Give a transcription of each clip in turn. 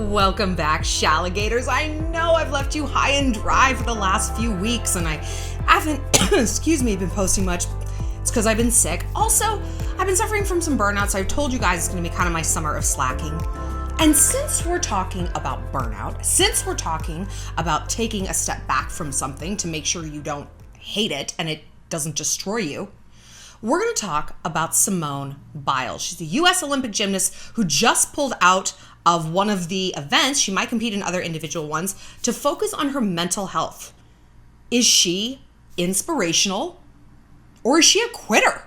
Welcome back, Shalligators. I know I've left you high and dry for the last few weeks and I haven't, been posting much. It's because I've been sick. Also, I've been suffering from some burnout, so I've told you guys it's going to be kind of my summer of slacking. And since we're talking about burnout, since we're talking about taking a step back from something to make sure you don't hate it and it doesn't destroy you, we're going to talk about Simone Biles. She's a U.S. Olympic gymnast who just pulled out of one of the events. She might compete in other individual ones to focus on her mental health. Is she inspirational or is she a quitter?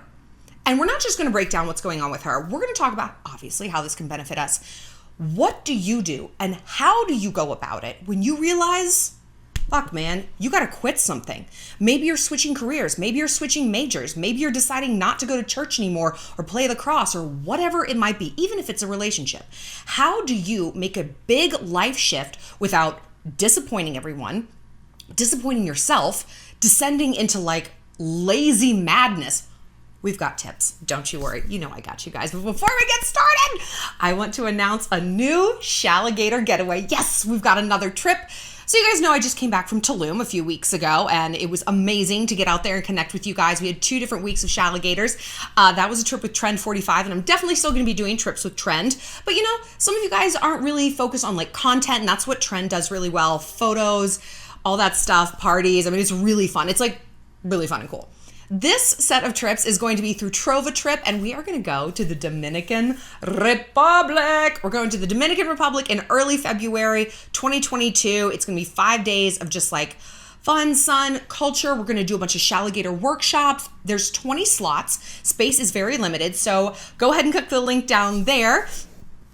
And we're not just going to break down what's going on with her. We're going to talk about, obviously, how this can benefit us. What do you do and how do you go about it when you realize, fuck man, you got to quit something? Maybe you're switching careers. Maybe you're switching majors. Maybe you're deciding not to go to church anymore or play lacrosse or whatever it might be, even if it's a relationship. How do you make a big life shift without disappointing everyone, disappointing yourself, descending into like lazy madness? We've got tips. Don't you worry. You know I got you guys. But before we get started, I want to announce a new Shalligator Getaway. Yes, we've got another trip. So you guys know I just came back from Tulum a few weeks ago, and it was amazing to get out there and connect with you guys. We had 2 different weeks of Shalligators. That was a trip with Trend 45, and I'm definitely still going to be doing trips with Trend. But you know, some of you guys aren't really focused on like content, and that's what Trend does really well. Photos, all that stuff, parties. I mean, it's really fun. It's like really fun and cool. This set of trips is going to be through Trova Trip, and we are going to go to the Dominican Republic. We're going to the Dominican Republic in early February 2022. It's going to be 5 days of just like fun, sun, culture. We're going to do a bunch of Shalligator workshops. There's 20 slots. Space is very limited, so go ahead and click the link down there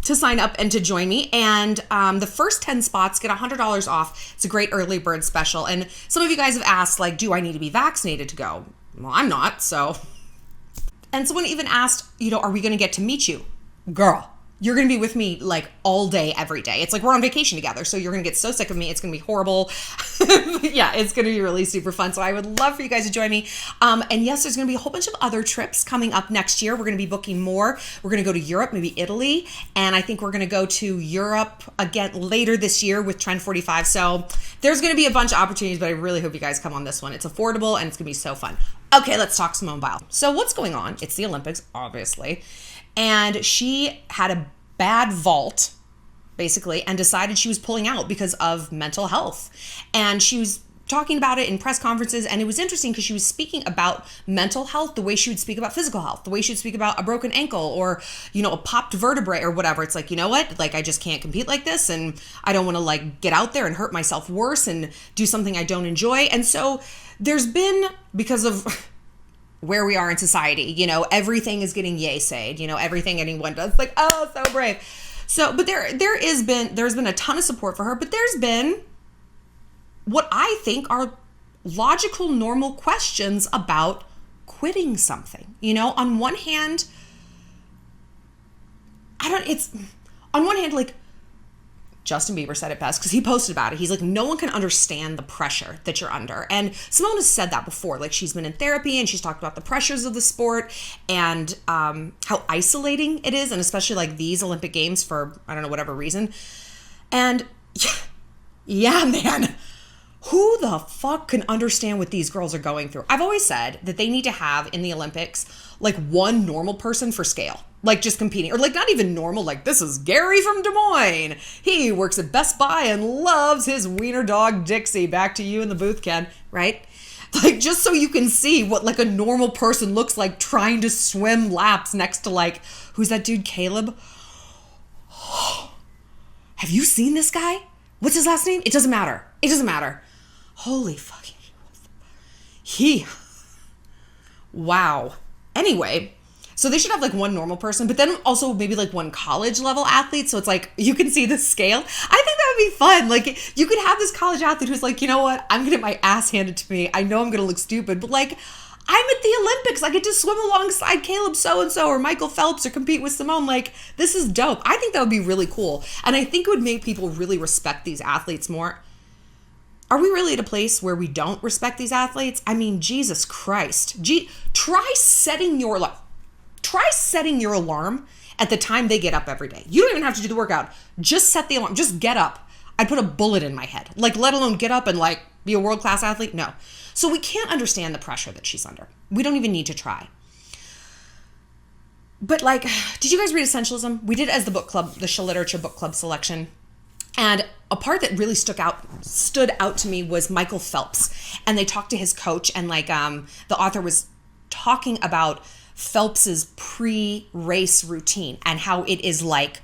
to sign up and to join me. And the first 10 spots get $100 off. It's a great early bird special. And some of you guys have asked, like, do I need to be vaccinated to go? Well, I'm not, so. And someone even asked, you know, are we going to get to meet you? Girl, you're going to be with me like all day, every day. It's like we're on vacation together, so you're going to get so sick of me. It's going to be horrible. Yeah, it's going to be really super fun. So I would love for you guys to join me. And yes, there's going to be a whole bunch of other trips coming up next year. We're going to be booking more. We're going to go to Europe, maybe Italy. And I think we're going to go to Europe again later this year with Trend 45. So there's going to be a bunch of opportunities, but I really hope you guys come on this one. It's affordable and it's going to be so fun. Okay, let's talk Simone Biles. So what's going on? It's the Olympics, obviously. And she had a bad vault, basically, and decided she was pulling out because of mental health. And she was talking about it in press conferences, and it was interesting because she was speaking about mental health the way she would speak about physical health, the way she would speak about a broken ankle or, you know, a popped vertebrae or whatever. It's like, you know what? Like, I just can't compete like this, and I don't want to like get out there and hurt myself worse and do something I don't enjoy. And so there's been, because of where we are in society, you know, everything is getting yay-sayed, you know, everything anyone does, like, oh, so brave. So, but there's been a ton of support for her, but there's been what I think are logical, normal questions about quitting something. You know, on one hand, like, Justin Bieber said it best because he posted about it. He's like, no one can understand the pressure that you're under. And Simone has said that before. Like, she's been in therapy and she's talked about the pressures of the sport and how isolating it is. And especially like these Olympic Games for, I don't know, whatever reason. And yeah, man, who the fuck can understand what these girls are going through? I've always said that they need to have in the Olympics like one normal person for scale. Like just competing, or like not even normal, like this is Gary from Des Moines. He works at Best Buy and loves his wiener dog Dixie. Back to you in the booth, Ken, right? Like just so you can see what like a normal person looks like trying to swim laps next to like, who's that dude, Caleb? Have you seen this guy? What's his last name? It doesn't matter. It doesn't matter. Holy fucking, wow. Anyway, so they should have like one normal person, but then also maybe like one college level athlete. So it's like, you can see the scale. I think that would be fun. Like you could have this college athlete who's like, you know what? I'm going to get my ass handed to me. I know I'm going to look stupid, but like I'm at the Olympics. I get to swim alongside Caleb so-and-so or Michael Phelps or compete with Simone. Like this is dope. I think that would be really cool. And I think it would make people really respect these athletes more. Are we really at a place where we don't respect these athletes? I mean, Jesus Christ. Try setting your life. try setting your alarm at the time they get up every day. You don't even have to do the workout. Just set the alarm. Just get up. I'd put a bullet in my head. Like, let alone get up and like be a world-class athlete. No. So we can't understand the pressure that she's under. We don't even need to try. But like, did you guys read Essentialism? We did as the book club, the Shall Literature book club selection. And a part that really stood out to me was Michael Phelps. And they talked to his coach, and like the author was talking about Phelps's pre-race routine and how it is like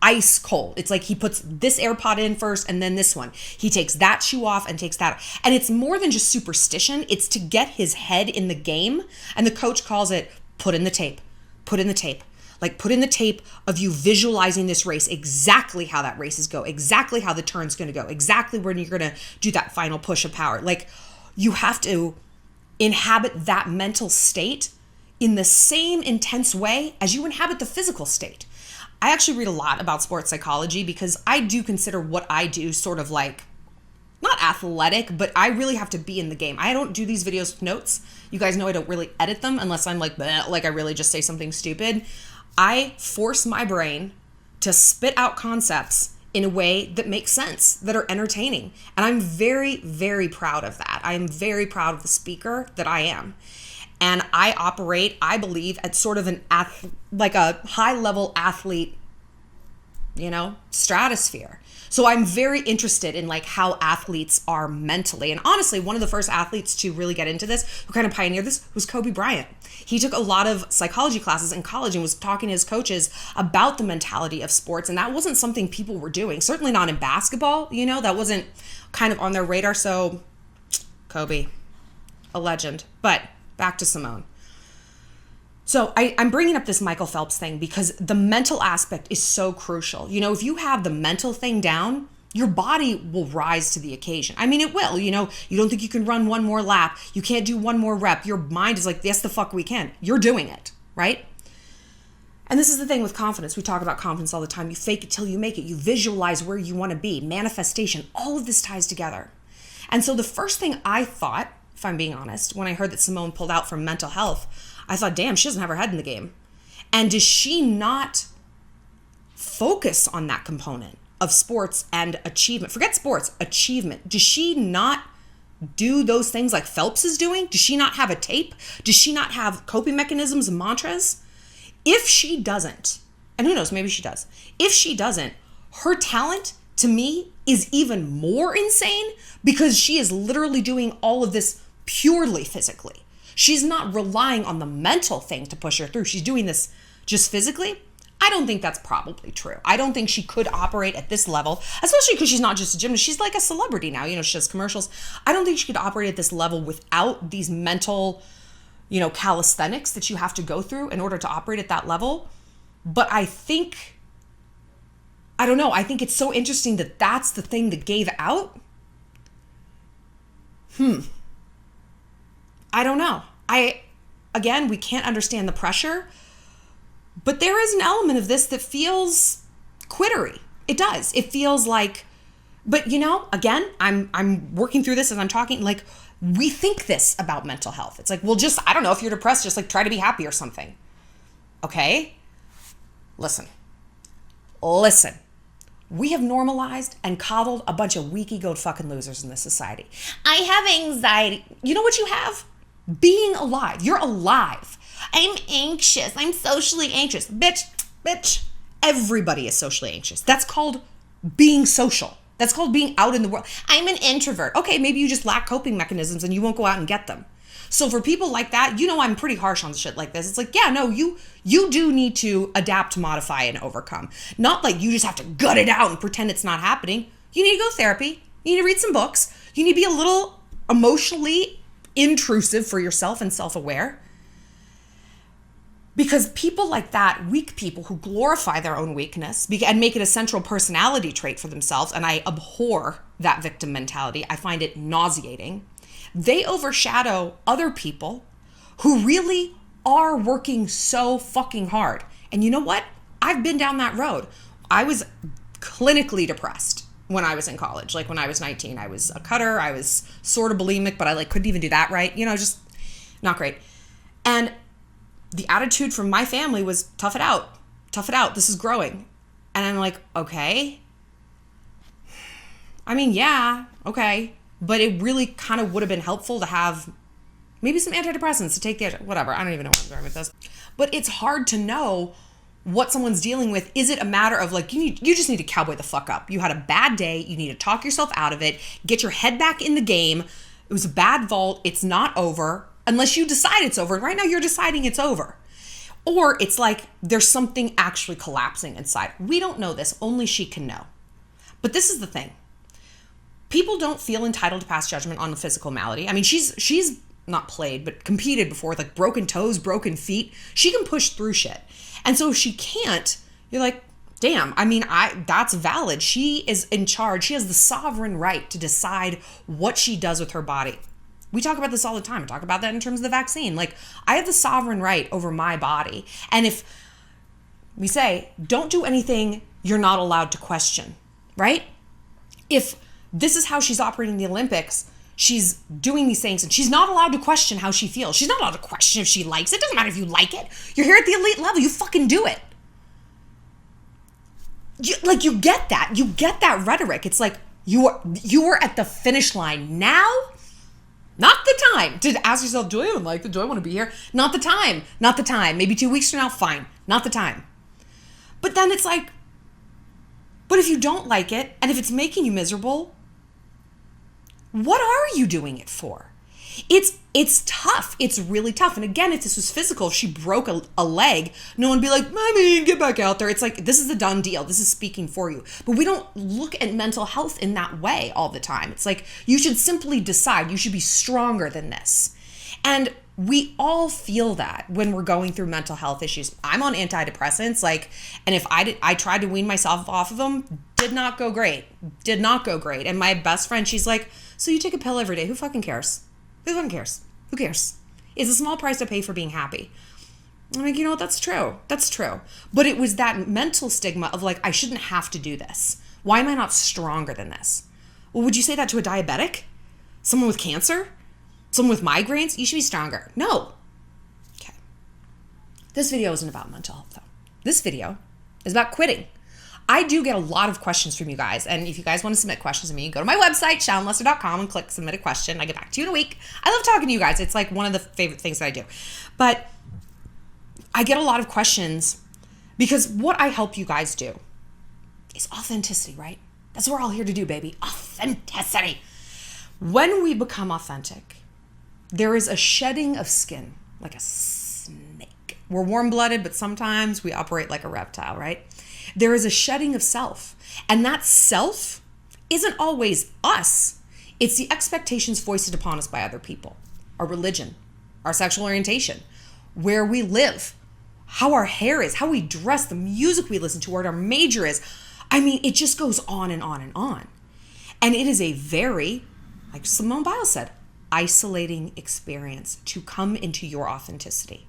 ice cold. It's like he puts this AirPod in first and then this one. He takes that shoe off and takes that. And it's more than just superstition. It's to get his head in the game. And the coach calls it put in the tape. Put in the tape. Like, put in the tape of you visualizing this race, exactly how that race is go, exactly how the turn's going to go, exactly when you're going to do that final push of power. Like, you have to inhabit that mental state in the same intense way as you inhabit the physical state. I actually read a lot about sports psychology because I do consider what I do sort of like, not athletic, but I really have to be in the game. I don't do these videos with notes. You guys know I don't really edit them unless I'm like I really just say something stupid. I force my brain to spit out concepts in a way that makes sense, that are entertaining. And I'm very, very proud of that. I am very proud of the speaker that I am. And I operate, I believe, at sort of like a high-level athlete, stratosphere. So I'm very interested in like how athletes are mentally. And honestly, one of the first athletes to really get into this, who kind of pioneered this, was Kobe Bryant. He took a lot of psychology classes in college and was talking to his coaches about the mentality of sports. And that wasn't something people were doing. Certainly not in basketball, that wasn't kind of on their radar. So Kobe, a legend. But back to Simone. So I'm bringing up this Michael Phelps thing because the mental aspect is so crucial. If you have the mental thing down, your body will rise to the occasion. I mean, it will. You don't think you can run one more lap. You can't do one more rep. Your mind is like, yes, the fuck we can. You're doing it, right? And this is the thing with confidence. We talk about confidence all the time. You fake it till you make it. You visualize where you want to be. Manifestation. All of this ties together. And so the first thing I thought, if I'm being honest, when I heard that Simone pulled out from mental health, I thought, damn, she doesn't have her head in the game. And does she not focus on that component of sports and achievement? Forget sports, achievement. Does she not do those things like Phelps is doing? Does she not have a tape? Does she not have coping mechanisms and mantras? If she doesn't, and who knows, maybe she does. If she doesn't, her talent to me is even more insane because she is literally doing all of this purely physically. She's not relying on the mental thing to push her through. She's doing this just physically. I don't think that's probably true. I don't think she could operate at this level, especially because she's not just a gymnast. She's like a celebrity now. She does commercials. I don't think she could operate at this level without these mental, calisthenics that you have to go through in order to operate at that level. But I think it's so interesting that that's the thing that gave out. I don't know. Again, we can't understand the pressure, but there is an element of this that feels quittery. It does. It feels like, but again, I'm working through this as I'm talking, like we think this about mental health. It's like, well, just, I don't know, if you're depressed, just like try to be happy or something. Okay. Listen. We have normalized and coddled a bunch of weak-egoed fucking losers in this society. I have anxiety. You know what you have? Being alive. You're alive. I'm anxious. I'm socially anxious. Bitch. Everybody is socially anxious. That's called being social. That's called being out in the world. I'm an introvert. Okay, maybe you just lack coping mechanisms and you won't go out and get them. So for people like that, I'm pretty harsh on shit like this. It's like, yeah, no, you do need to adapt, modify, and overcome. Not like you just have to gut it out and pretend it's not happening. You need to go to therapy. You need to read some books. You need to be a little emotionally intrusive for yourself and self-aware. Because people like that, weak people who glorify their own weakness and make it a central personality trait for themselves, and I abhor that victim mentality. I find it nauseating. They overshadow other people who really are working so fucking hard. And you know what? I've been down that road. I was clinically depressed when I was in college. Like when I was 19, I was a cutter. I was sort of bulimic, but I couldn't even do that right. Just not great. And the attitude from my family was tough it out. Tough it out. This is growing. And I'm like, okay. I mean, yeah, okay. But it really kind of would have been helpful to have maybe some antidepressants to take the, whatever. I don't even know where I'm going with this. But it's hard to know what someone's dealing with. Is it a matter of like, you just need to cowboy the fuck up. You had a bad day. You need to talk yourself out of it. Get your head back in the game. It was a bad vault. It's not over unless you decide it's over. And right now you're deciding it's over. Or it's like there's something actually collapsing inside. We don't know this. Only she can know. But this is the thing. People don't feel entitled to pass judgment on a physical malady. I mean, she's not played, but competed before with like broken toes, broken feet. She can push through shit. And so if she can't, you're like, damn, I mean, that's valid. She is in charge. She has the sovereign right to decide what she does with her body. We talk about this all the time. I talk about that in terms of the vaccine. Like, I have the sovereign right over my body. And if we say, don't do anything you're not allowed to question, right? If this is how she's operating the Olympics, she's doing these things and she's not allowed to question how she feels. She's not allowed to question if she likes it. It doesn't matter if you like it. You're here at the elite level. You fucking do it. You get that. You get that rhetoric. It's like you are at the finish line now. Not the time to ask yourself, do I even like it? Do I want to be here? Not the time. Not the time. Maybe 2 weeks from now, fine. Not the time. But then it's like, but if you don't like it and if it's making you miserable, what are you doing it for? It's tough. It's really tough. And again, if this was physical, if she broke a leg, no one would be like, Mommy, get back out there. It's like, this is a done deal. This is speaking for you. But we don't look at mental health in that way all the time. It's like, you should simply decide you should be stronger than this. And we all feel that when we're going through mental health issues. I'm on antidepressants, and if I tried to wean myself off of them, did not go great. Did not go great. And my best friend, she's like, so you take a pill every day. Who fucking cares? Who fucking cares? Who cares? It's a small price to pay for being happy. I'm like, you know what? That's true. That's true. But it was that mental stigma of like, I shouldn't have to do this. Why am I not stronger than this? Well, would you say that to a diabetic? Someone with cancer? Someone with migraines? You should be stronger. No. Okay. This video isn't about mental health, though. This video is about quitting. I do get a lot of questions from you guys. And if you guys want to submit questions to me, go to my website, shallonlester.com, and click submit a question. I get back to you in a week. I love talking to you guys. It's like one of the favorite things that I do. But I get a lot of questions because what I help you guys do is authenticity, right? That's what we're all here to do, baby. Authenticity. When we become authentic, there is a shedding of skin, like a snake. We're warm-blooded, but sometimes we operate like a reptile, right? There is a shedding of self. And that self isn't always us. It's the expectations foisted upon us by other people, our religion, our sexual orientation, where we live, how our hair is, how we dress, the music we listen to, what our major is. I mean, it just goes on and on and on. And it is a very, like Simone Biles said, isolating experience to come into your authenticity.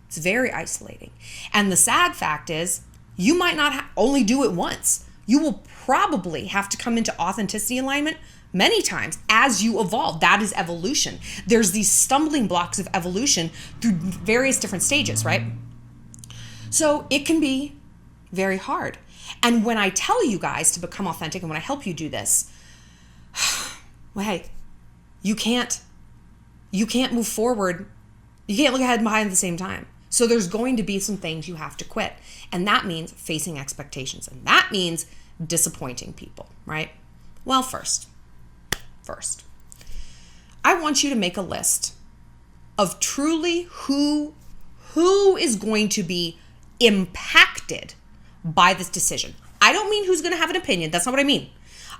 It's very isolating. And the sad fact is, you might not only do it once. You will probably have to come into authenticity alignment many times as you evolve. That is evolution. There's these stumbling blocks of evolution through various different stages, right? So it can be very hard. And when I tell you guys to become authentic and when I help you do this, well, hey, you can't move forward. You can't look ahead and behind at the same time. So there's going to be some things you have to quit. And that means facing expectations. And that means disappointing people, right? Well, first, I want you to make a list of truly who is going to be impacted by this decision. I don't mean who's going to have an opinion. That's not what I mean.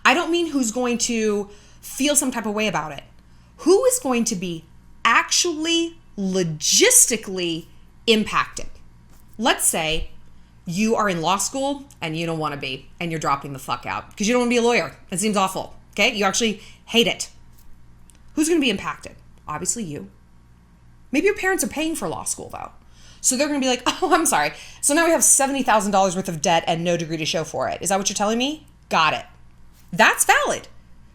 I don't mean who's going to feel some type of way about it. Who is going to be actually logistically impacted? Let's say you are in law school and you don't want to be, and you're dropping the fuck out because you don't want to be a lawyer. It seems awful. Okay? You actually hate it. Who's going to be impacted? Obviously you. Maybe your parents are paying for law school though. So they're going to be like, oh, I'm sorry. So now we have $70,000 worth of debt and no degree to show for it. Is that what you're telling me? Got it. That's valid.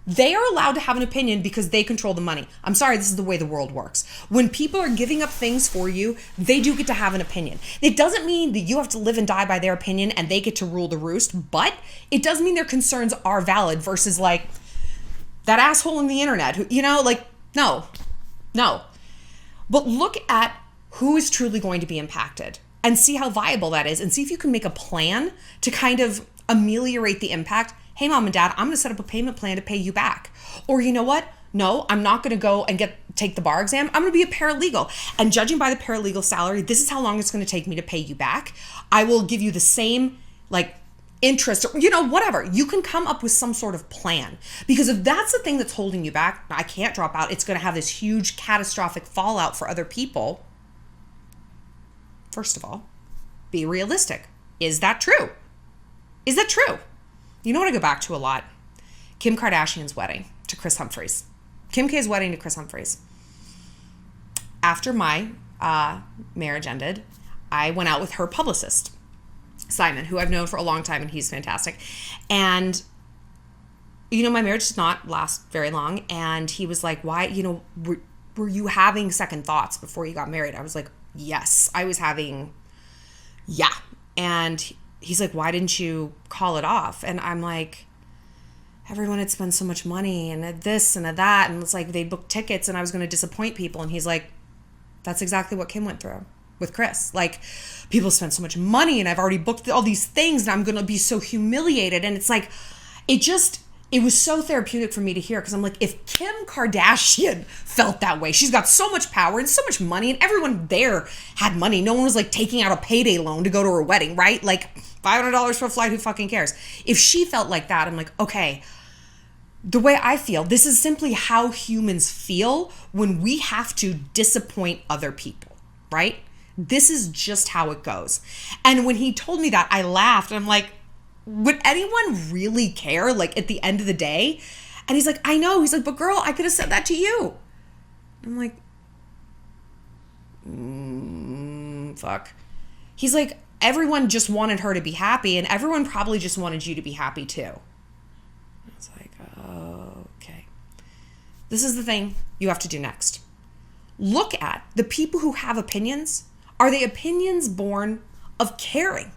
They are allowed to have an opinion because they control the money. I'm sorry, this is the way the world works. When people are giving up things for you, they do get to have an opinion. It doesn't mean that you have to live and die by their opinion and they get to rule the roost, but it does mean their concerns are valid versus like that asshole on the internet who, no. But look at who is truly going to be impacted and see how viable that is and see if you can make a plan to kind of ameliorate the impact. Hey, mom and dad, I'm going to set up a payment plan to pay you back. Or you know what? No, I'm not going to go and take the bar exam. I'm going to be a paralegal. And judging by the paralegal salary, this is how long it's going to take me to pay you back. I will give you the same interest or, whatever. You can come up with some sort of plan. Because if that's the thing that's holding you back, I can't drop out. It's going to have this huge catastrophic fallout for other people. First of all, be realistic. Is that true? Is that true? You know what I go back to a lot? Kim Kardashian's wedding to Kris Humphries. Kim K's wedding to Kris Humphries. After my marriage ended, I went out with her publicist, Simon, who I've known for a long time, and he's fantastic. And, my marriage did not last very long. And he was like, why, were you having second thoughts before you got married? I was like, yes, I was having, yeah. And he's like, why didn't you call it off? And I'm like, everyone had spent so much money and this and that. And it's like they booked tickets and I was going to disappoint people. And he's like, that's exactly what Kim went through with Kris. Like, people spent so much money and I've already booked all these things and I'm going to be so humiliated. And it's like, it was so therapeutic for me to hear because I'm like, if Kim Kardashian felt that way, she's got so much power and so much money and everyone there had money. No one was like taking out a payday loan to go to her wedding, right? Like $500 for a flight, who fucking cares? If she felt like that, I'm like, okay, the way I feel, this is simply how humans feel when we have to disappoint other people, right? This is just how it goes. And when he told me that, I laughed and I'm like, would anyone really care, at the end of the day? And he's like, I know. He's like, but girl, I could have said that to you. I'm like, fuck. He's like, everyone just wanted her to be happy, and everyone probably just wanted you to be happy too. I was like, oh, okay. This is the thing you have to do next. Look at the people who have opinions. Are they opinions born of caring?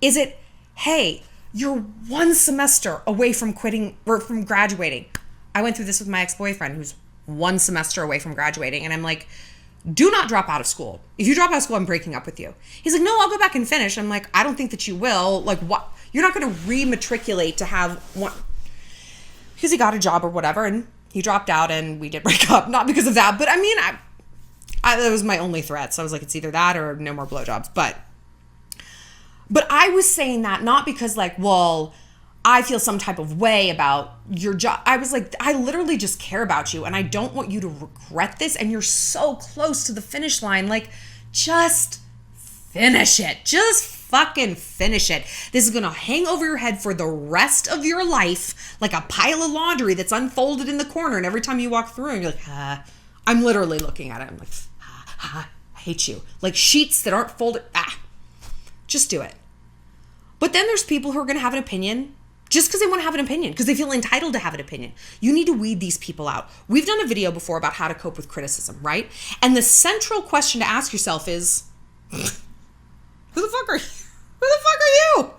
Is it, hey, you're one semester away from quitting or from graduating? I went through this with my ex-boyfriend who's one semester away from graduating. And I'm like, do not drop out of school. If you drop out of school, I'm breaking up with you. He's like, no, I'll go back and finish. I'm like, I don't think that you will. Like, what? You're not going to rematriculate to have one. Because he got a job or whatever. And he dropped out and we did break up. Not because of that. But I mean, that was my only threat. So I was like, it's either that or no more blowjobs. But I was saying that not because I feel some type of way about your job. I was like, I literally just care about you and I don't want you to regret this. And you're so close to the finish line. Like, just finish it. Just fucking finish it. This is going to hang over your head for the rest of your life like a pile of laundry that's unfolded in the corner. And every time you walk through, you're like, I'm literally looking at it. I'm like, I hate you. Like sheets that aren't folded. Just do it. But then there's people who are going to have an opinion just because they want to have an opinion, because they feel entitled to have an opinion. You need to weed these people out. We've done a video before about how to cope with criticism, right? And the central question to ask yourself is, who the fuck are you? Who the fuck are you?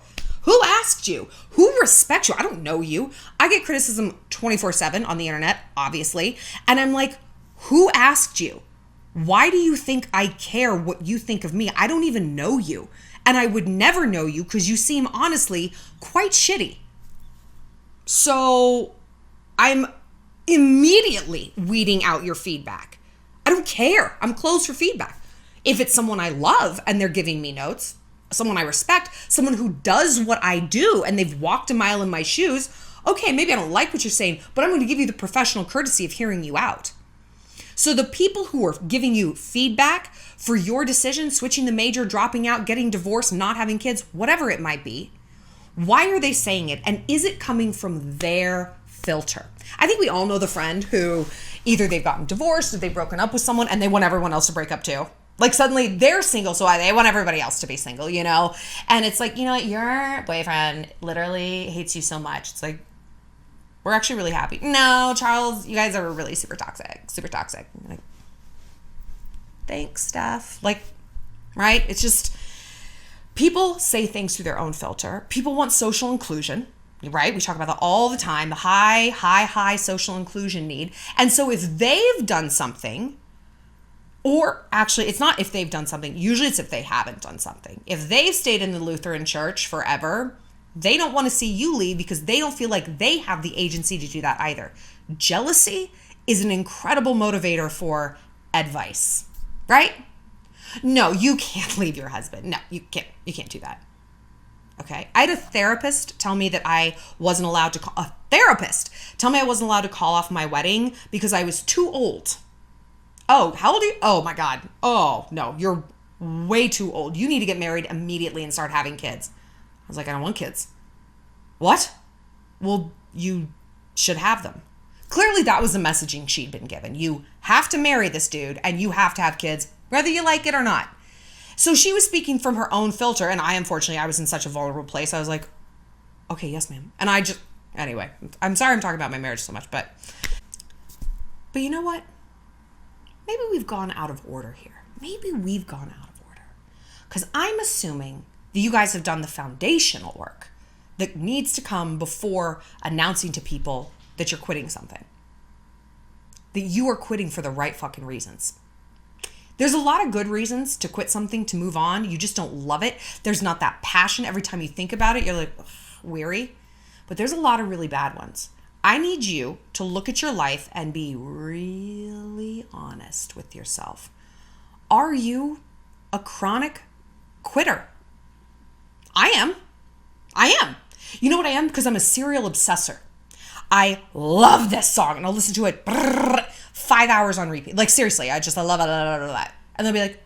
Who asked you? Who respects you? I don't know you. I get criticism 24/7 on the internet, obviously. And I'm like, who asked you? Why do you think I care what you think of me? I don't even know you. And I would never know you because you seem honestly quite shitty. So I'm immediately weeding out your feedback. I don't care. I'm closed for feedback. If it's someone I love and they're giving me notes, someone I respect, someone who does what I do and they've walked a mile in my shoes, okay, maybe I don't like what you're saying, but I'm going to give you the professional courtesy of hearing you out. So the people who are giving you feedback for your decision, switching the major, dropping out, getting divorced, not having kids, whatever it might be, why are they saying it? And is it coming from their filter? I think we all know the friend who either they've gotten divorced or they've broken up with someone and they want everyone else to break up too. Like suddenly they're single, so they want everybody else to be single, you know? And it's like, you know what, your boyfriend literally hates you so much. It's like, We're actually really happy. No, Charles, you guys are really super toxic. Super toxic. Like, thanks, Steph. Like, right? It's just, people say things through their own filter. People want social inclusion, right? We talk about that all the time, the high social inclusion need. And so if they've done something, or actually, it's not if they've done something. Usually it's if they haven't done something. If they've stayed in the Lutheran church forever, they don't want to see you leave because they don't feel like they have the agency to do that either. Jealousy is an incredible motivator for advice, right? No, you can't leave your husband. No, you can't. You can't do that. Okay. I had a therapist tell me that I wasn't allowed to call off my wedding because I was too old. Oh, how old are you? Oh my God. Oh no, you're way too old. You need to get married immediately and start having kids. I was like, I don't want kids. What? Well, you should have them. Clearly that was the messaging she'd been given. You have to marry this dude and you have to have kids, whether you like it or not. So she was speaking from her own filter, and unfortunately, I was in such a vulnerable place. I was like, okay, yes, ma'am. And anyway, I'm sorry I'm talking about my marriage so much, but you know what? Maybe we've gone out of order here. Because I'm assuming that you guys have done the foundational work that needs to come before announcing to people that you're quitting something. That you are quitting for the right fucking reasons. There's a lot of good reasons to quit something, to move on. You just don't love it. There's not that passion. Every time you think about it, you're like, weary. But there's a lot of really bad ones. I need you to look at your life and be really honest with yourself. Are you a chronic quitter? I am. You know what I am? Because I'm a serial obsessor. I love this song and I'll listen to it 5 hours on repeat. Like seriously, I love it. And they'll be like,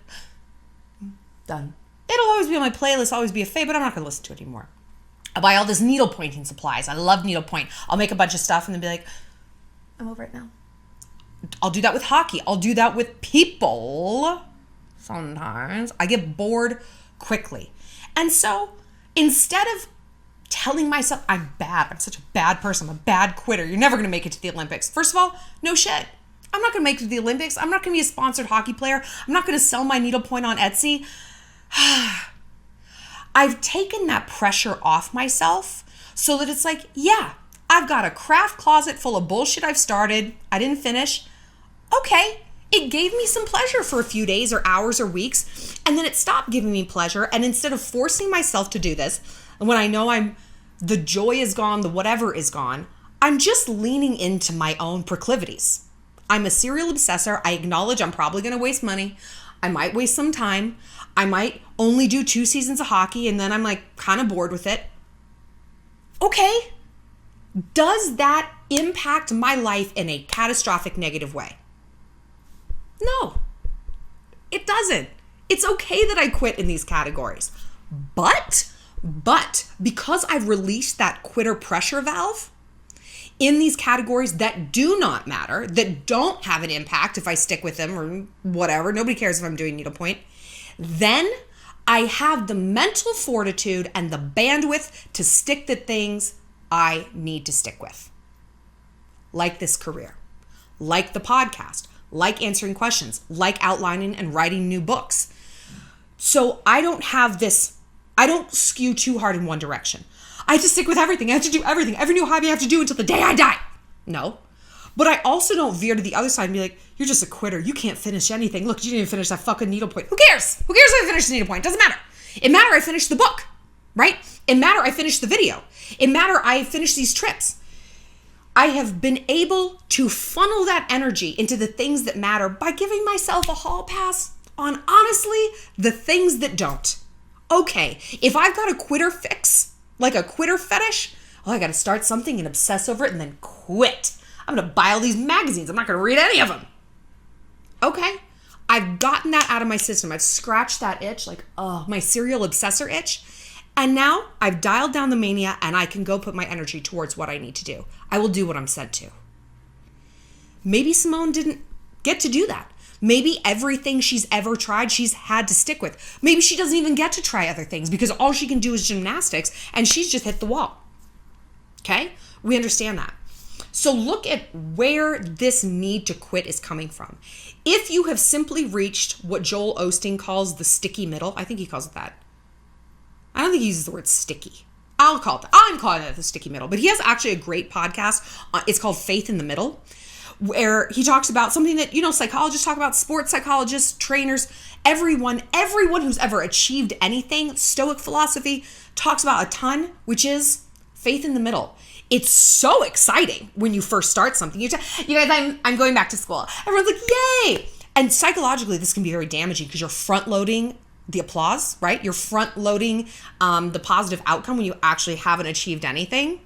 done. It'll always be on my playlist, always be a fave, but I'm not going to listen to it anymore. I buy all this needle pointing supplies. I love needlepoint. I'll make a bunch of stuff and then be like, I'm over it now. I'll do that with hockey. I'll do that with people. Sometimes I get bored quickly. And so instead of telling myself I'm bad, I'm such a bad person, I'm a bad quitter, you're never going to make it to the Olympics. First of all, no shit. I'm not going to make it to the Olympics. I'm not going to be a sponsored hockey player. I'm not going to sell my needlepoint on Etsy. I've taken that pressure off myself so that it's like, yeah, I've got a craft closet full of bullshit I've started. I didn't finish. Okay, it gave me some pleasure for a few days or hours or weeks, and then it stopped giving me pleasure. And instead of forcing myself to do this, and when I know the joy is gone, the whatever is gone, I'm just leaning into my own proclivities. I'm a serial obsessor. I acknowledge I'm probably going to waste money. I might waste some time. I might only do 2 seasons of hockey and then I'm like kind of bored with it. Okay. Does that impact my life in a catastrophic negative way? No, it doesn't. It's okay that I quit in these categories. But because I've released that quitter pressure valve in these categories that do not matter, that don't have an impact if I stick with them or whatever, nobody cares if I'm doing needlepoint, then I have the mental fortitude and the bandwidth to stick to things I need to stick with. Like this career, like the podcast, like answering questions, like outlining and writing new books. So I don't skew too hard in one direction. I have to stick with everything. I have to do everything. Every new hobby I have to do until the day I die. No. But I also don't veer to the other side and be like, you're just a quitter. You can't finish anything. Look, you didn't even finish that fucking needlepoint. Who cares? Who cares if I finish the needlepoint? It doesn't matter. It matter I finished the book, right? It matter I finished the video. It matter I finished these trips. I have been able to funnel that energy into the things that matter by giving myself a hall pass on, honestly, the things that don't. Okay, if I've got a quitter fix, like a quitter fetish, I got to start something and obsess over it and then quit. I'm going to buy all these magazines. I'm not going to read any of them. Okay, I've gotten that out of my system. I've scratched that itch, like, my serial obsessor itch. And now I've dialed down the mania and I can go put my energy towards what I need to do. I will do what I'm said to. Maybe Simone didn't get to do that. Maybe everything she's ever tried, she's had to stick with. Maybe she doesn't even get to try other things because all she can do is gymnastics and she's just hit the wall. Okay? We understand that. So look at where this need to quit is coming from. If you have simply reached what Joel Osteen calls the sticky middle, I think he calls it that. I don't think he uses the word sticky. I'm calling it the sticky middle, but he has actually a great podcast. It's called Faith in the Middle, where he talks about something that, psychologists talk about, sports psychologists, trainers, everyone who's ever achieved anything, Stoic Philosophy talks about a ton, which is faith in the middle. It's so exciting when you first start something. You guys, I'm going back to school. Everyone's like, yay! And psychologically, this can be very damaging because you're front-loading the applause, right? You're front-loading the positive outcome when you actually haven't achieved anything.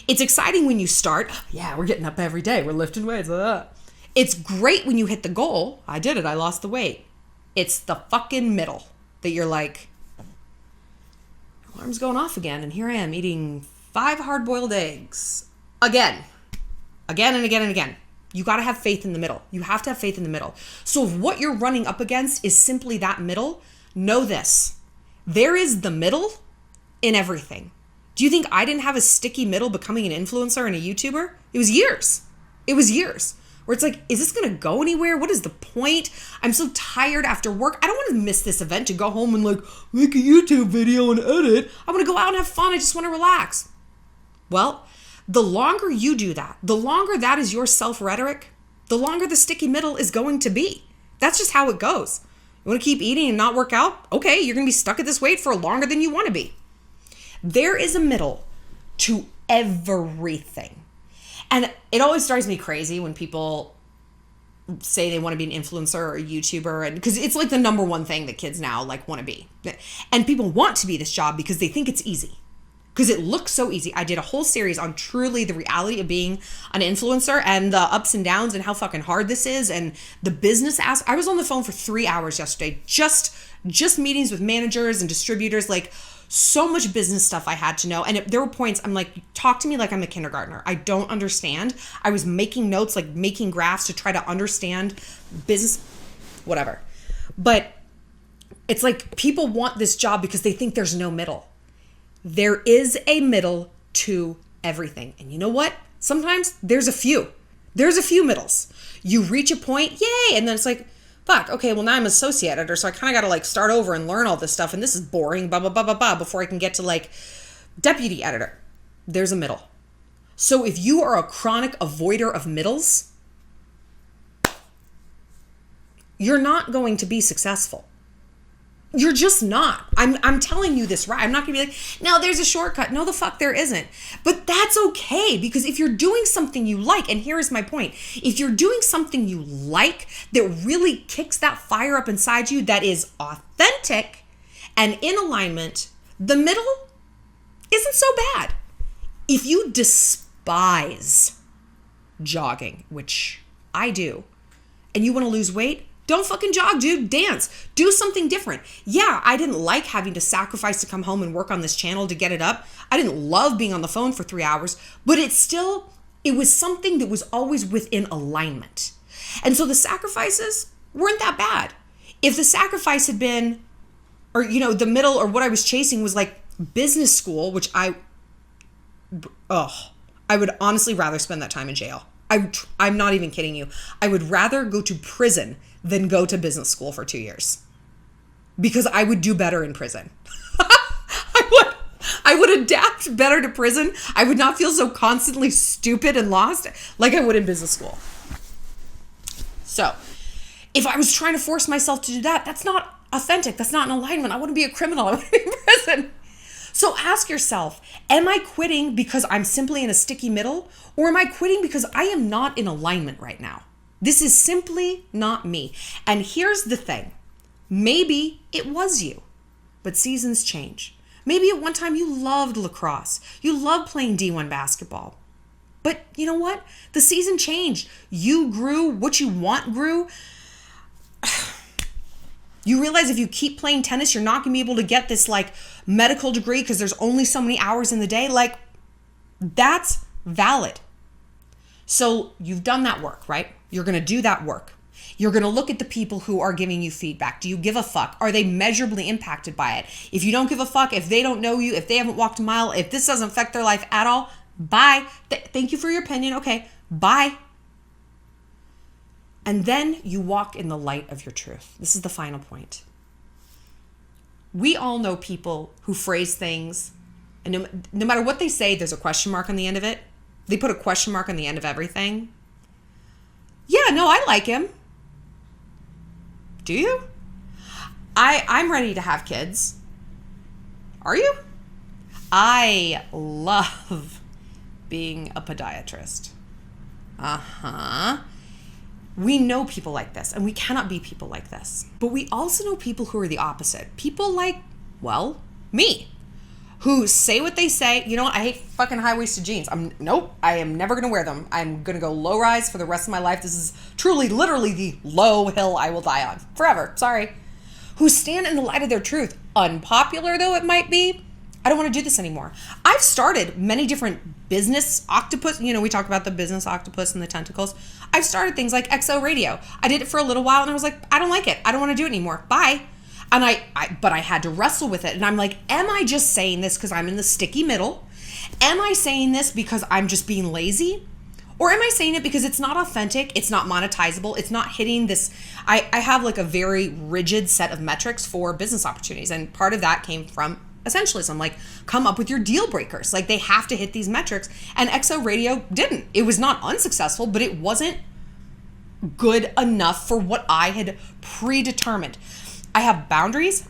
It's exciting when you start, yeah, we're getting up every day. We're lifting weights. It's great when you hit the goal. I did it. I lost the weight. It's the fucking middle that you're like, alarm's going off again. And here I am eating 5 hard-boiled eggs. Again and again. You got to have faith in the middle. You have to have faith in the middle. So if what you're running up against is simply that middle, know this. There is the middle in everything. Do you think I didn't have a sticky middle becoming an influencer and a YouTuber? It was years. Where it's like, is this going to go anywhere? What is the point? I'm so tired after work. I don't want to miss this event to go home and make a YouTube video and edit. I want to go out and have fun. I just want to relax. Well, the longer you do that, the longer that is your self-rhetoric, the longer the sticky middle is going to be. That's just how it goes. You want to keep eating and not work out? Okay, you're going to be stuck at this weight for longer than you want to be. There is a middle to everything. And it always drives me crazy when people say they want to be an influencer or a YouTuber, and because it's like the number one thing that kids now want to be. And people want to be this job because they think it's easy. Because it looks so easy. I did a whole series on truly the reality of being an influencer and the ups and downs and how fucking hard this is and the business aspect. I was on the phone for 3 hours yesterday, just meetings with managers and distributors, so much business stuff I had to know. And there were points I'm like, talk to me like I'm a kindergartner. I don't understand. I was making notes, making graphs to try to understand business, whatever. But it's like people want this job because they think there's no middle. There is a middle to everything. And you know what? Sometimes there's a few middles. You reach a point, yay, and then it's like, fuck, okay, well now I'm an associate editor, so I kind of got to start over and learn all this stuff, and this is boring, blah, blah, blah, blah, blah, before I can get to deputy editor. There's a middle. So if you are a chronic avoider of middles, you're not going to be successful. You're just not. I'm telling you this, right? I'm not going to be no, there's a shortcut. No, the fuck there isn't. But that's okay, because if you're doing something you like, and here is my point, if you're doing something you like that really kicks that fire up inside you, that is authentic and in alignment, the middle isn't so bad. If you despise jogging, which I do, and you want to lose weight, don't fucking jog, dude. Dance. Do something different. Yeah, I didn't like having to sacrifice to come home and work on this channel to get it up. I didn't love being on the phone for 3 hours, but it was something that was always within alignment. And so the sacrifices weren't that bad. If the sacrifice had been, or, the middle, or what I was chasing was business school, which I would honestly rather spend that time in jail. I'm not even kidding you. I would rather go to prison than go to business school for 2 years, because I would do better in prison. I would adapt better to prison. I would not feel so constantly stupid and lost like I would in business school. So if I was trying to force myself to do that, that's not authentic. That's not in alignment. I wouldn't be a criminal. I would be in prison. So ask yourself, am I quitting because I'm simply in a sticky middle, or am I quitting because I am not in alignment right now? This is simply not me. And here's the thing. Maybe it was you, but seasons change. Maybe at one time you loved lacrosse. You loved playing D1 basketball. But you know what? The season changed. You grew. What you want grew. You realize if you keep playing tennis, you're not going to be able to get this medical degree because there's only so many hours in the day. That's valid. So you've done that work, right? You're going to do that work. You're going to look at the people who are giving you feedback. Do you give a fuck? Are they measurably impacted by it? If you don't give a fuck, if they don't know you, if they haven't walked a mile, if this doesn't affect their life at all, Bye. Thank you for your opinion. Okay, bye. And then you walk in the light of your truth. This is the final point. We all know people who phrase things, and no matter what they say, there's a question mark on the end of it. They put a question mark on the end of everything. Yeah, no, I like him. Do you? I'm ready to have kids. Are you? I love being a podiatrist. We know people like this, and we cannot be people like this. But we also know people who are the opposite. People like, well, me, who say what they say. You know what? I hate fucking high-waisted jeans. I am never going to wear them. I'm going to go low-rise for the rest of my life. This is truly, literally the low hill I will die on. Forever. Sorry. Who stand in the light of their truth. Unpopular though it might be, I don't want to do this anymore. I've started many different business octopus. You know, we talk about the business octopus and the tentacles. I've started things like XO Radio. I did it for a little while and I was like, I don't like it. I don't want to do it anymore. Bye. And but I had to wrestle with it. And I'm like, am I just saying this because I'm in the sticky middle? Am I saying this because I'm just being lazy? Or am I saying it because it's not authentic, it's not monetizable, it's not hitting this? I have like a very rigid set of metrics for business opportunities. And part of that came from essentialism, like come up with your deal breakers. Like they have to hit these metrics. And XO Radio didn't. It was not unsuccessful, but it wasn't good enough for what I had predetermined. I have boundaries,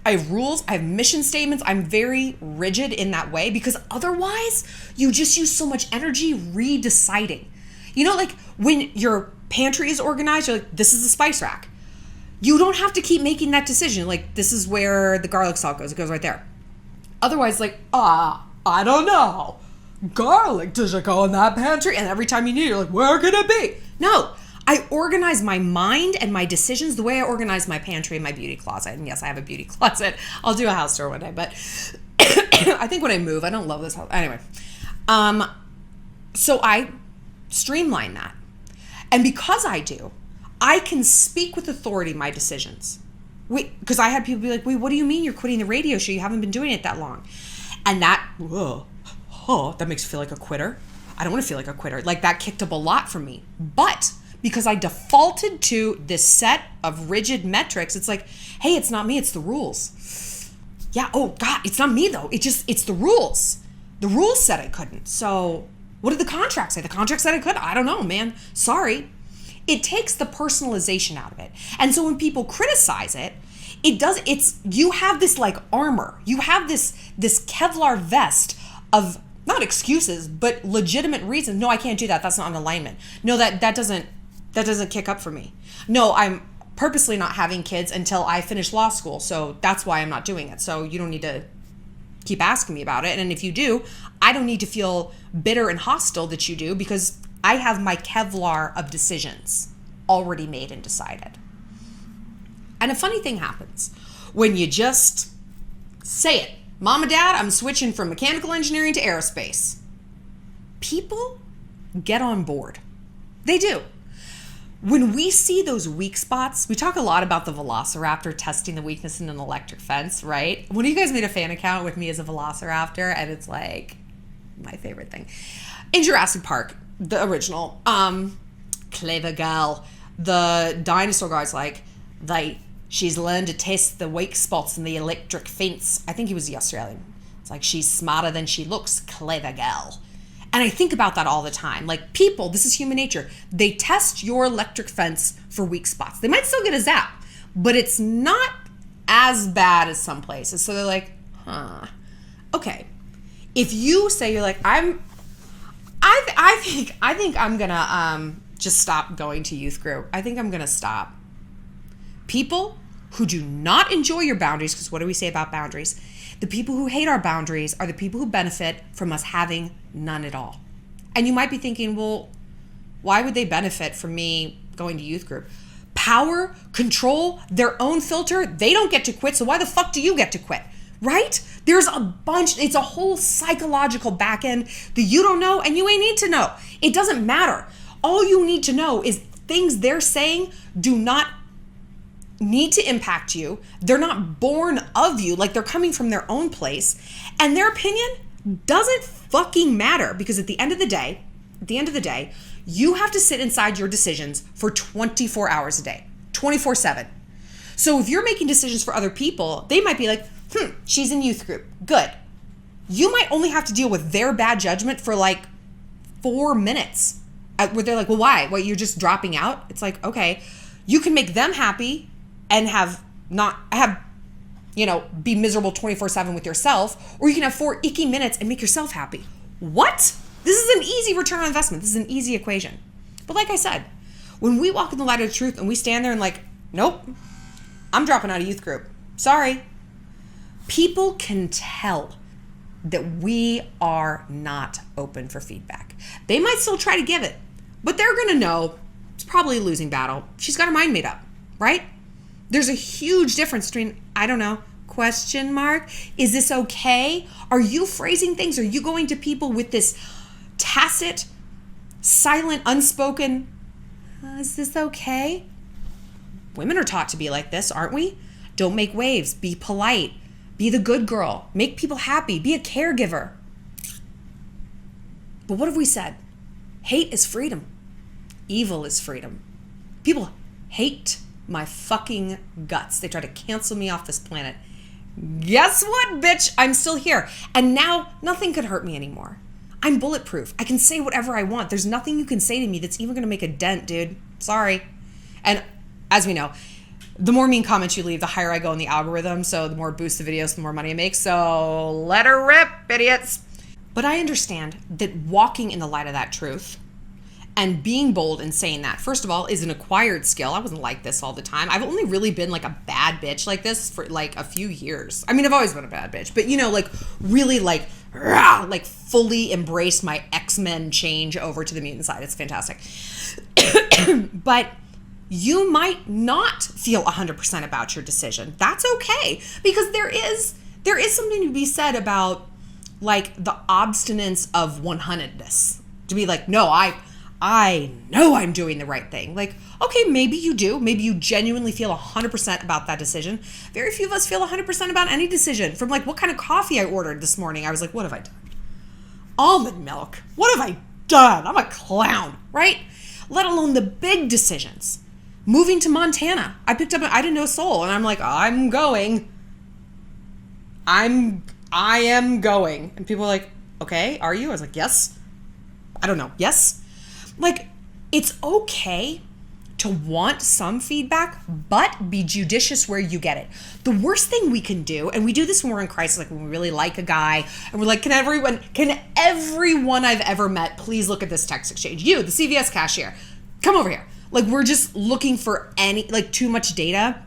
I have rules, I have mission statements. I'm very rigid in that way because otherwise you just use so much energy redeciding. You know, like when your pantry is organized, you're like, this is the spice rack. You don't have to keep making that decision. Like, this is where the garlic salt goes. It goes right there. Otherwise, like, I don't know. Garlic, does it go in that pantry? And every time you need it, you're like, where could it be? No, I organize my mind and my decisions the way I organize my pantry and my beauty closet. And yes, I have a beauty closet. I'll do a house tour one day, but I think when I move, I don't love this house. Anyway, so I streamline that. And because I do, I can speak with authority my decisions. Because I had people be like, wait, what do you mean you're quitting the radio show? You haven't been doing it that long. And that, that makes you feel like a quitter. I don't want to feel like a quitter. Like that kicked up a lot from me. But because I defaulted to this set of rigid metrics, it's like, hey, it's not me, it's the rules. Yeah, oh God, it's not me though. It's the rules. The rules said I couldn't. So what did the contract say? The contract said I could. I don't know, man. Sorry. It takes the personalization out of it. And so when people criticize it, you have this like armor. You have this Kevlar vest of not excuses, but legitimate reasons. No, I can't do that. That's not in alignment. No, that doesn't kick up for me. No, I'm purposely not having kids until I finish law school. So that's why I'm not doing it. So you don't need to keep asking me about it. And if you do, I don't need to feel bitter and hostile that you do because I have my Kevlar of decisions already made and decided. And a funny thing happens when you just say it. Mom and Dad, I'm switching from mechanical engineering to aerospace. People get on board. They do. When we see those weak spots, we talk a lot about the Velociraptor testing the weakness in an electric fence, right? One of you guys made a fan account with me as a Velociraptor, and it's like my favorite thing. In Jurassic Park, the original, clever girl, the dinosaur guy's like, she's learned to test the weak spots in the electric fence. I think he was the Australian. It's like, she's smarter than she looks, clever girl. And I think about that all the time. Like people, this is human nature. They test your electric fence for weak spots. They might still get a zap, but it's not as bad as some places. So they're like, okay. If you say you're like, I think I'm gonna just stop going to youth group. I think I'm gonna stop. People who do not enjoy your boundaries, because what do we say about boundaries? The people who hate our boundaries are the people who benefit from us having none at all. And you might be thinking, well, why would they benefit from me going to youth group? Power, control, their own filter, they don't get to quit, so why the fuck do you get to quit? Right? There's a bunch, it's a whole psychological back end that you don't know and you ain't need to know. It doesn't matter. All you need to know is things they're saying do not need to impact you. They're not born of you, like they're coming from their own place. And their opinion doesn't fucking matter, because at the end of the day, you have to sit inside your decisions for 24 hours a day, 24/7. So if you're making decisions for other people, they might be like, she's in youth group. Good. You might only have to deal with their bad judgment for like 4 minutes where they're like, well, why? Well, you're just dropping out? It's like, okay, you can make them happy and be miserable 24/7 with yourself, or you can have 4 icky minutes and make yourself happy. What? This is an easy return on investment. This is an easy equation. But like I said, when we walk in the light of the truth and we stand there and like, nope, I'm dropping out of youth group. Sorry. People can tell that we are not open for feedback. They might still try to give it, but they're going to know it's probably a losing battle. She's got her mind made up, right? There's a huge difference between, I don't know, question mark, is this okay? Are you phrasing things? Are you going to people with this tacit, silent, unspoken, is this okay? Women are taught to be like this, aren't we? Don't make waves, be polite, be the good girl, make people happy, be a caregiver. But what have we said? Hate is freedom. Evil is freedom. People hate my fucking guts. They try to cancel me off this planet. Guess what, bitch? I'm still here. And now nothing could hurt me anymore. I'm bulletproof. I can say whatever I want. There's nothing you can say to me that's even going to make a dent, dude. Sorry. And as we know, the more mean comments you leave, the higher I go in the algorithm. So the more it boosts the videos, the more money I make. So let her rip, idiots. But I understand that walking in the light of that truth and being bold and saying that, first of all, is an acquired skill. I wasn't like this all the time. I've only really been like a bad bitch like this for like a few years. I mean, I've always been a bad bitch, but like really like fully embraced my X-Men change over to the mutant side. It's fantastic. But you might not feel 100% about your decision. That's okay, because there is something to be said about like the obstinance of 100ness. To be like, no, I know I'm doing the right thing. Like, okay, maybe you do. Maybe you genuinely feel 100% about that decision. Very few of us feel 100% about any decision. From like what kind of coffee I ordered this morning, I was like, what have I done? Almond milk. What have I done? I'm a clown, right? Let alone the big decisions. Moving to Montana. I didn't know a soul, and I'm like, I am going. And people are like, okay, are you? I was like, yes. I don't know. Yes. Like, it's okay to want some feedback, but be judicious where you get it. The worst thing we can do, and we do this when we're in crisis, like when we really like a guy, and we're like, can everyone I've ever met please look at this text exchange? You, the CVS cashier, come over here. Like, we're just looking for too much data,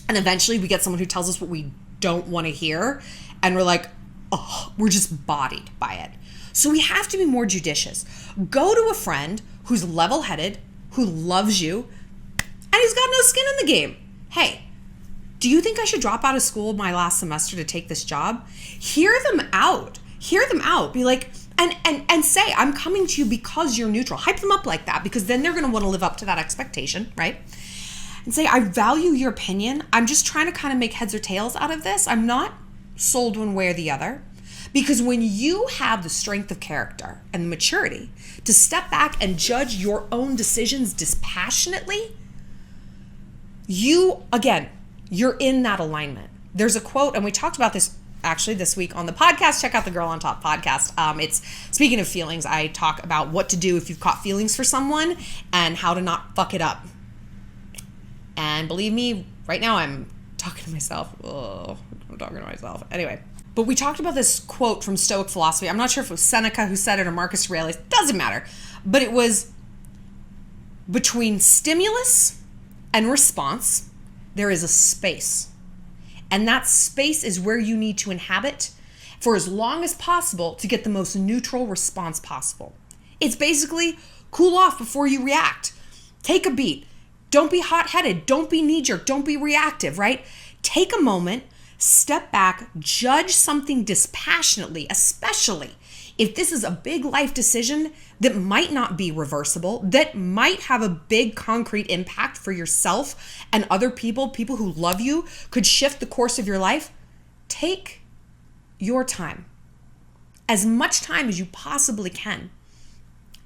and eventually we get someone who tells us what we don't want to hear, and we're like, oh, we're just bodied by it. So we have to be more judicious. Go to a friend who's level-headed, who loves you, and who's got no skin in the game. Hey, do you think I should drop out of school my last semester to take this job? Hear them out. Be like, and say, I'm coming to you because you're neutral. Hype them up like that, because then they're going to want to live up to that expectation, right? And say, I value your opinion. I'm just trying to kind of make heads or tails out of this. I'm not sold one way or the other. Because when you have the strength of character and the maturity to step back and judge your own decisions dispassionately, you're in that alignment. There's a quote, and we talked about this actually this week on the podcast. Check out the Girl on Top podcast. It's speaking of feelings, I talk about what to do if you've caught feelings for someone and how to not fuck it up. And believe me, right now I'm talking to myself. Oh, I'm talking to myself. Anyway. But we talked about this quote from Stoic Philosophy. I'm not sure if it was Seneca who said it or Marcus Aurelius. Doesn't matter. But it was, between stimulus and response, there is a space. And that space is where you need to inhabit for as long as possible to get the most neutral response possible. It's basically cool off before you react. Take a beat. Don't be hot-headed. Don't be knee-jerk. Don't be reactive, right? Take a moment. Step back, judge something dispassionately, especially if this is a big life decision that might not be reversible, that might have a big concrete impact for yourself and other people who love you, could shift the course of your life. Take your time as much time as you possibly can.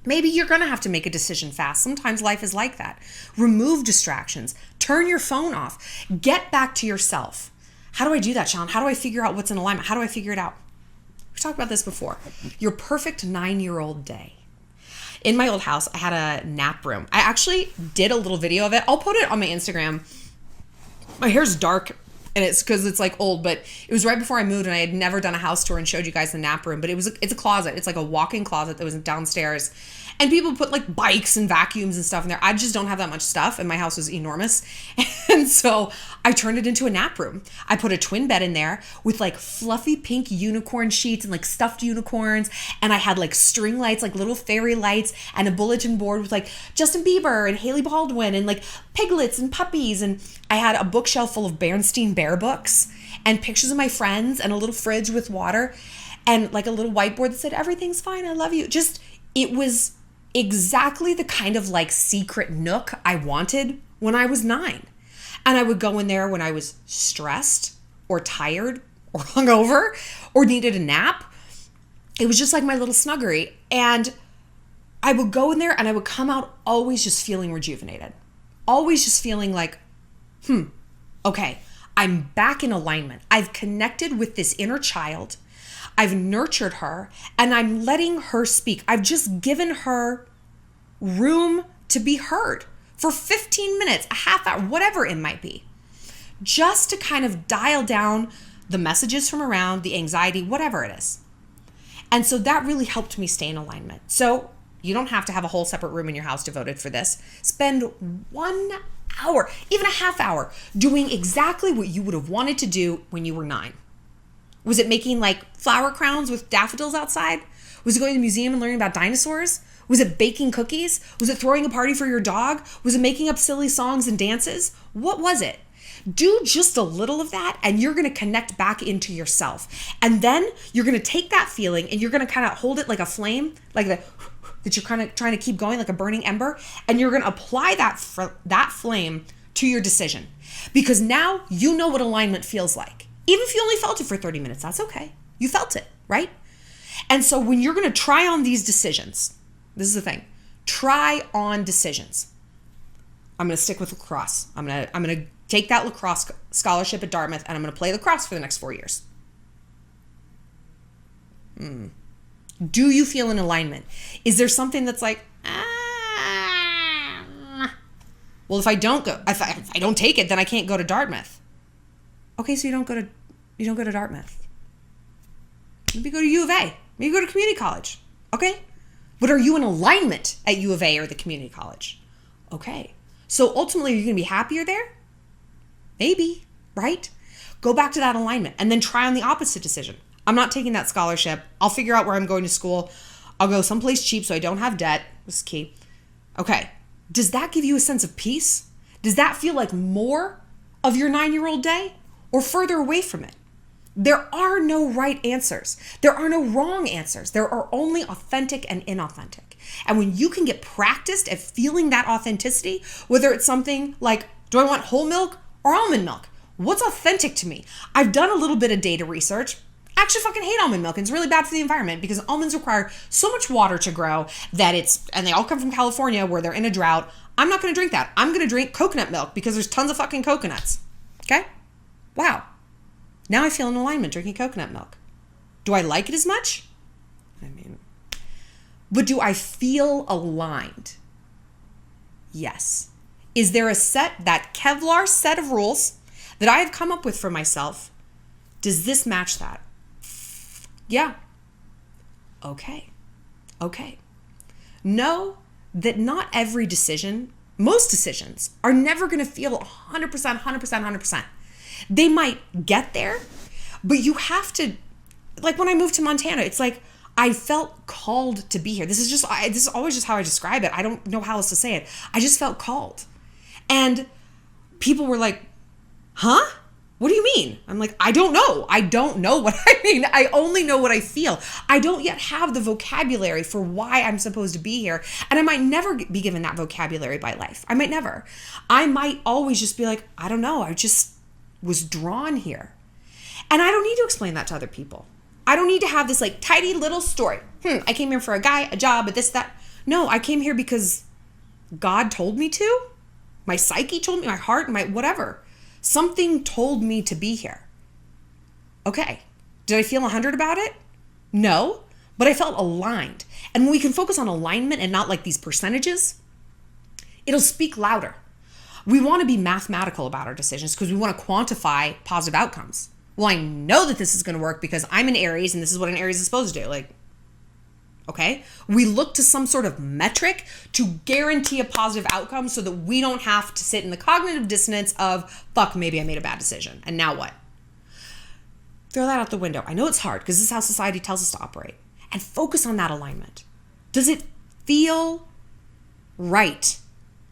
Maybe you're going to have to make a decision fast. Sometimes life is like that. Remove distractions. Turn your phone off. Get back to yourself. How do I do that, Shawn? How do I figure out what's in alignment? How do I figure it out? We've talked about this before. Your perfect 9-year-old day. In my old house, I had a nap room. I actually did a little video of it. I'll put it on my Instagram. My hair's dark, and it's because it's like old, but it was right before I moved, and I had never done a house tour and showed you guys the nap room. But it's a closet. It's like a walk-in closet that was downstairs. And people put like bikes and vacuums and stuff in there. I just don't have that much stuff, and my house was enormous. And so I turned it into a nap room. I put a twin bed in there with like fluffy pink unicorn sheets and like stuffed unicorns. And I had like string lights, like little fairy lights, and a bulletin board with like Justin Bieber and Hailey Baldwin and like piglets and puppies. And I had a bookshelf full of Bernstein Bear books and pictures of my friends and a little fridge with water and like a little whiteboard that said, "Everything's fine, I love you." It was exactly the kind of like secret nook I wanted when I was 9. And I would go in there when I was stressed or tired or hungover or needed a nap. It was just like my little snuggery. And I would go in there and I would come out always just feeling rejuvenated. Always just feeling like, okay, I'm back in alignment. I've connected with this inner child. I've nurtured her and I'm letting her speak. I've just given her room to be heard for 15 minutes, a half hour, whatever it might be, just to kind of dial down the messages from around, the anxiety, whatever it is. And so that really helped me stay in alignment. So you don't have to have a whole separate room in your house devoted for this. Spend 1 hour, even a half hour, doing exactly what you would have wanted to do when you were 9. Was it making like flower crowns with daffodils outside? Was it going to the museum and learning about dinosaurs? Was it baking cookies? Was it throwing a party for your dog? Was it making up silly songs and dances? What was it? Do just a little of that and you're going to connect back into yourself. And then you're going to take that feeling and you're going to kind of hold it like a flame, like that you're kind of trying to keep going like a burning ember. And you're going to apply that flame to your decision. Because now you know what alignment feels like. Even if you only felt it for 30 minutes, that's okay. You felt it, right? And so when you're going to try on these decisions, this is the thing, try on decisions. I'm going to stick with lacrosse. I'm going to take that lacrosse scholarship at Dartmouth and I'm going to play lacrosse for the next 4 years. Do you feel in alignment? Is there something that's like, well, if I don't take it, then I can't go to Dartmouth. Okay, so you don't go to Dartmouth. Maybe go to U of A. Maybe go to community college. Okay? But are you in alignment at U of A or the community college? Okay. So ultimately, are you going to be happier there? Maybe, right? Go back to that alignment and then try on the opposite decision. I'm not taking that scholarship. I'll figure out where I'm going to school. I'll go someplace cheap so I don't have debt. This is key. Okay. Does that give you a sense of peace? Does that feel like more of your 9-year-old day or further away from it? There are no right answers. There are no wrong answers. There are only authentic and inauthentic. And when you can get practiced at feeling that authenticity, whether it's something like, do I want whole milk or almond milk? What's authentic to me? I've done a little bit of data research. I actually fucking hate almond milk, and it's really bad for the environment because almonds require so much water to grow and they all come from California where they're in a drought. I'm not going to drink that. I'm going to drink coconut milk because there's tons of fucking coconuts. Okay? Wow. Now I feel in alignment drinking coconut milk. Do I like it as much? But do I feel aligned? Yes. Is there that Kevlar set of rules that I have come up with for myself? Does this match that? Yeah. Okay. Know that not every decision, most decisions, are never going to feel 100%. They might get there, but you have to, like when I moved to Montana, it's like I felt called to be here. This is always just how I describe it. I don't know how else to say it. I just felt called. And people were like, huh? What do you mean? I'm like, I don't know. I don't know what I mean. I only know what I feel. I don't yet have the vocabulary for why I'm supposed to be here. And I might never be given that vocabulary by life. I might never. I might always just be like, I don't know. I just was drawn here. And I don't need to explain that to other people. I don't need to have this like tidy little story. I came here for a guy, a job, a this, that. No, I came here because God told me to. My psyche told me, my heart, my whatever. Something told me to be here. Okay. Did I feel 100 about it? No, but I felt aligned. And when we can focus on alignment and not like these percentages, it'll speak louder. We want to be mathematical about our decisions because we want to quantify positive outcomes. Well, I know that this is going to work because I'm an Aries and this is what an Aries is supposed to do. Like, okay. We look to some sort of metric to guarantee a positive outcome so that we don't have to sit in the cognitive dissonance of, fuck, maybe I made a bad decision. And now what? Throw that out the window. I know it's hard because this is how society tells us to operate. And focus on that alignment. Does it feel right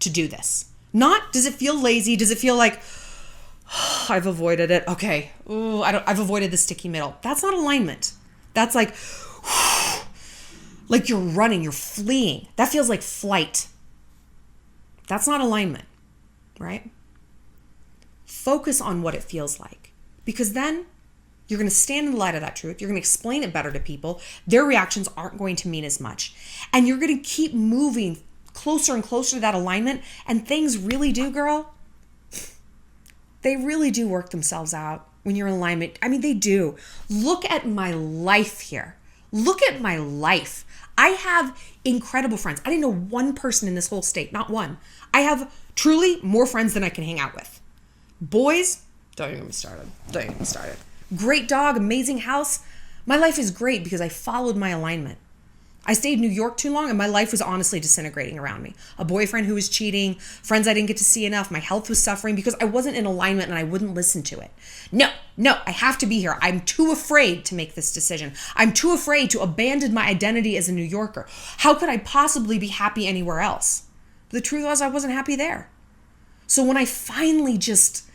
to do this? Not, does it feel lazy? Does it feel like, oh, I've avoided it. Okay. Ooh, I've avoided the sticky middle. That's not alignment. That's like you're running, you're fleeing. That feels like flight. That's not alignment, right? Focus on what it feels like, because then you're going to stand in the light of that truth. You're going to explain it better to people. Their reactions aren't going to mean as much. And you're going to keep moving closer and closer to that alignment. And things really do, girl, they really do work themselves out when you're in alignment. I mean, they do. Look at my life here. Look at my life. I have incredible friends. I didn't know one person in this whole state, not one. I have truly more friends than I can hang out with. Boys, don't even get me started. Don't even get me started. Great dog, amazing house. My life is great because I followed my alignment. I stayed in New York too long and my life was honestly disintegrating around me. A boyfriend who was cheating, friends I didn't get to see enough, my health was suffering because I wasn't in alignment and I wouldn't listen to it. No, I have to be here. I'm too afraid to make this decision. I'm too afraid to abandon my identity as a New Yorker. How could I possibly be happy anywhere else? The truth was I wasn't happy there. So when I finally just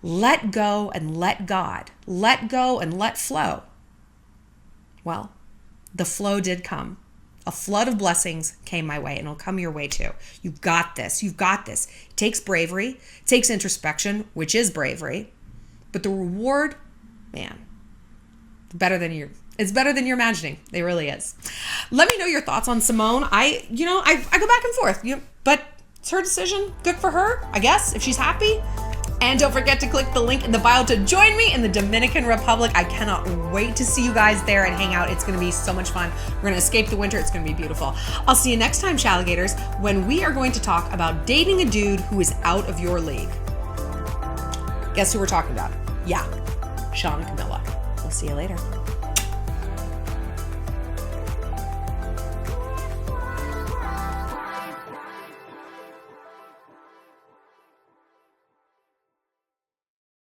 let go and let God, let go and let flow, well, the flow did come. A flood of blessings came my way and it'll come your way too. You've got this. You've got this. It takes bravery. It takes introspection, which is bravery. But the reward, man, it's better than you're imagining. It really is. Let me know your thoughts on Simone. I go back and forth, but it's her decision. Good for her, I guess, if she's happy. And don't forget to click the link in the bio to join me in the Dominican Republic. I cannot wait to see you guys there and hang out. It's going to be so much fun. We're going to escape the winter. It's going to be beautiful. I'll see you next time, Shalligators, when we are going to talk about dating a dude who is out of your league. Guess who we're talking about? Yeah, Shawn and Camilla. We'll see you later.